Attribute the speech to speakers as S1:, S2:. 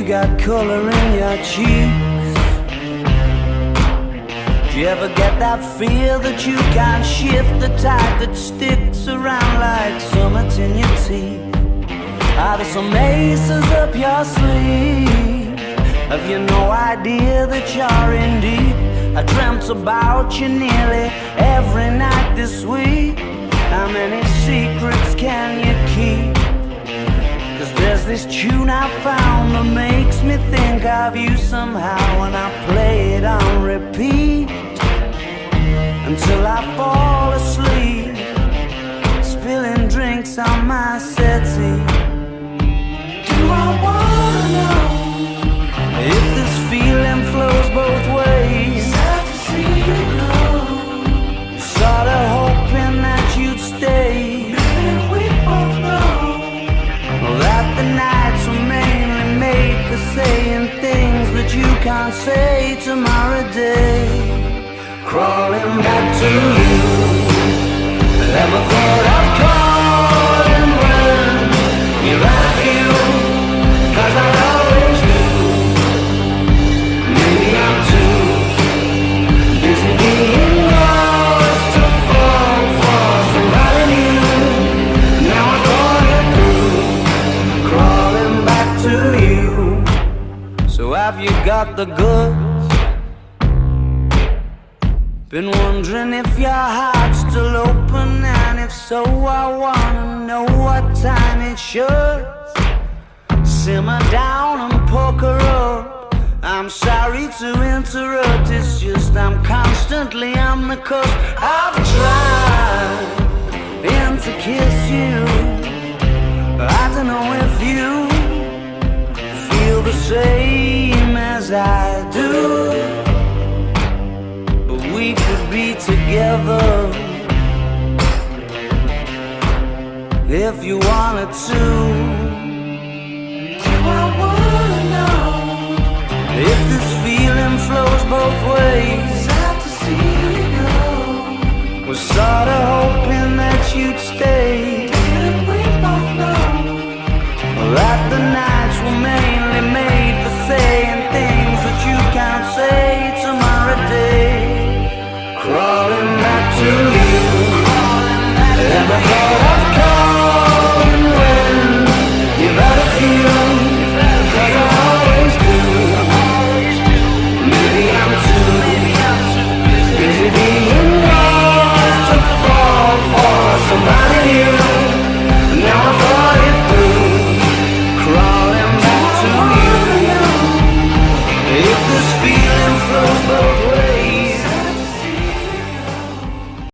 S1: got color in your cheeks. Do you ever get that feel that you can't shift, the tide that sticks around like summits in your teeth? Are there some aces up your sleeve? Have you no idea that you're in deep? I dreamt about you nearly every night this week. How many secrets can you keep? 'Cause there's this tune I found that makes me think of you somehow, and I play it on repeat until I fall asleep, spilling drinks on my settee. Do I wanna know if this feeling flows both ways? Sad to see you go. Sorta hoping that you'd stay. Maybe we both know that the nights were mainly made for saying things that you can't say tomorrow day. Crawling back to you, never thought of calling when you're out of you, 'cause I always do. Maybe I'm too busy being lost to fall for somebody new. Now I thought it through, crawling back to you. So have you got the goods? Been wondering if your heart's still open, and if so, I wanna know what time it should. Simmer down and pucker up. I'm sorry to interrupt, it's just I'm constantly on the cusp. I've tried to kiss you. I don't know if you feel the same as I do, but we could be together if you wanted to. Do I wanna know if this feeling flows both ways?